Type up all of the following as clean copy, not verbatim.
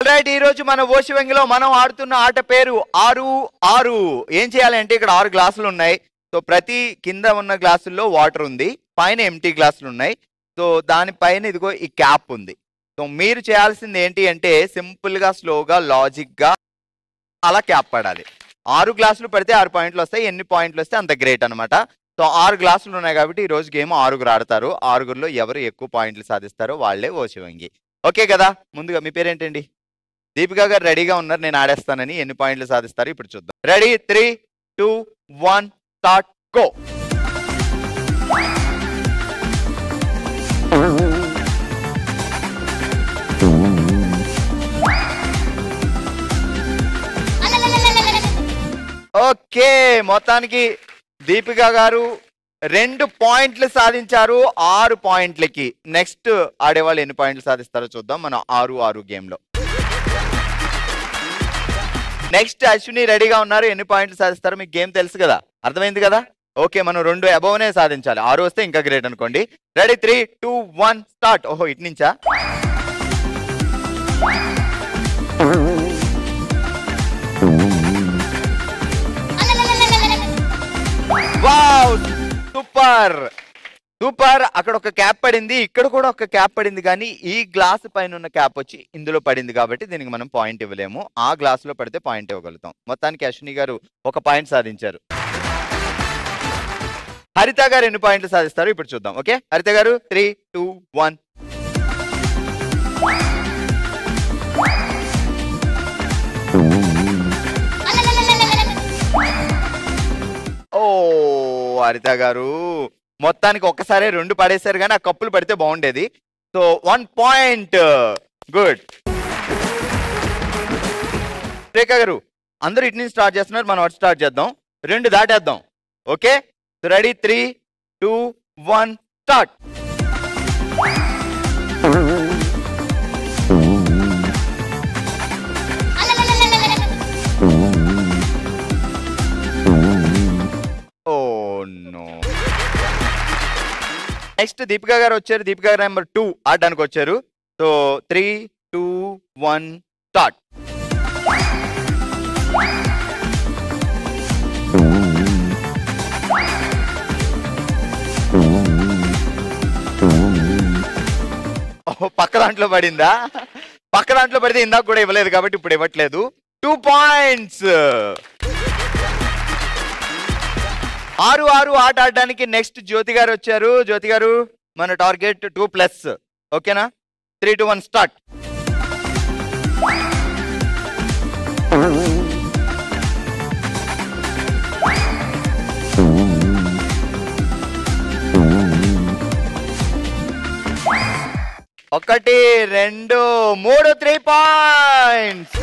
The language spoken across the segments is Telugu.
ఆల్రైట్, ఈ రోజు మన ఓషివంగిలో మనం ఆడుతున్న ఆట పేరు 6-6. ఏం చేయాలి అంటే ఇక్కడ 6 గ్లాసులు ఉన్నాయి. సో ప్రతి కింద ఉన్న గ్లాసుల్లో వాటర్ ఉంది, పైన ఎంటీ గ్లాసులు ఉన్నాయి. సో దానిపైన ఇదిగో ఈ క్యాప్ ఉంది. సో మీరు చేయాల్సింది ఏంటి అంటే సింపుల్ గా, స్లోగా, లాజిక్ గా అలా క్యాప్ పడాలి. 6 గ్లాసులు పడితే 6 పాయింట్లు వస్తాయి. ఎన్ని పాయింట్లు వస్తే అంత గ్రేట్ అనమాట. సో 6 గ్లాసులు ఉన్నాయి కాబట్టి ఈ రోజు గేమ్ 6గురు ఆడతారు. 6గురిలో ఎవరు ఎక్కువ పాయింట్లు సాధిస్తారో వాళ్ళే ఓషివంగి. ఓకే కదా? ముందుగా మీ పేరేంటండి? దీపికా గారు రెడీగా ఉన్నారు, నేను ఆడేస్తానని. ఎన్ని పాయింట్లు సాధిస్తారు ఇప్పుడు చూద్దాం. Ready, 3, 2, 1 start, go. ఓకే, మొత్తానికి దీపికా గారు 2 పాయింట్లు సాధించారు 6 పాయింట్లకి. నెక్స్ట్ ఆడేవాళ్ళు ఎన్ని పాయింట్లు సాధిస్తారో చూద్దాం మన 6-6 గేమ్ లో. నెక్స్ట్ అశ్విని రెడీగా ఉన్నారు. ఎన్ని పాయింట్లు సాధిస్తారో మీకు గేమ్ తెలుసు కదా, అర్థమైంది కదా? ఓకే, మనం 2 అబోవ్నే సాధించాలి. 6 వస్తే ఇంకా గ్రేట్ అనుకోండి. Ready, 3, 2, 1 start. ఓహో, ఇటు నుంచా? Wow, super super. అక్కడ ఒక క్యాప్ పడింది, ఇక్కడ కూడా ఒక క్యాప్ పడింది, కానీ ఈ గ్లాస్ పైన ఉన్న క్యాప్ వచ్చి ఇందులో పడింది కాబట్టి దీనికి మనం పాయింట్ ఇవ్వలేము. ఆ గ్లాస్ లో పడితే పాయింట్ ఇవ్వగలుగుతాం. మొత్తానికి అశ్విని గారు 1 పాయింట్ సాధించారు. హరిత గారు ఎన్ని పాయింట్లు సాధిస్తారు ఇప్పుడు చూద్దాం. ఓకే, హరిత గారు 3, 2, 1. ఓ హరిత గారు మొత్తానికి ఒక్కసారి 2 పడేశారు, కానీ ఆ కప్పులు పడితే బాగుండేది. So 1 point, good. రేఖా గారు, అందరూ ఇటు నుంచి స్టార్ట్ చేస్తున్నారు, మనం అటు స్టార్ట్ చేద్దాం. 2 దాటేద్దాం. Okay, so ready, 3, 2, 1 start. Oh no. Next Deepika గారు వచ్చారు. దీపికా గారు నెంబర్ 2 ఆడడానికి వచ్చారు. So 3, 2, 1 start. పక్క దాంట్లో పడిందా? పక్క దాంట్లో పడితే ఇందాక కూడా ఇవ్వలేదు కాబట్టి ఇప్పుడు ఇవ్వట్లేదు. 2 పాయింట్స్. 6-6 ఆట ఆడడానికి నెక్స్ట్ జ్యోతి గారు వచ్చారు. జ్యోతి గారు, మన టార్గెట్ 2+. ఓకేనా? 3, 2, 1 స్టార్ట్. ఒకటి, 2, 3, 3 పాయింట్స్.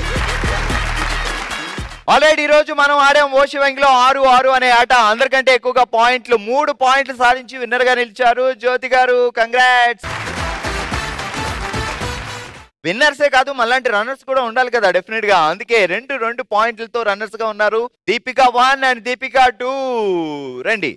ఆల్రెడీ ఈ రోజు మనం ఆడాం ఓషివంగిలో 6-6 అనే ఆట. అందరికంటే ఎక్కువగా పాయింట్లు 3 పాయింట్లు సాధించి విన్నర్ గా నిలిచారు జ్యోతి గారు. కంగ్రాట్స్. విన్నర్సే కాదు, మళ్ళాంటి రన్నర్స్ కూడా ఉండాలి కదా డెఫినెట్ గా. అందుకే 2 పాయింట్లతో రన్నర్స్ గా ఉన్నారు. దీపిక 1 అండ్ దీపిక 2. రండి.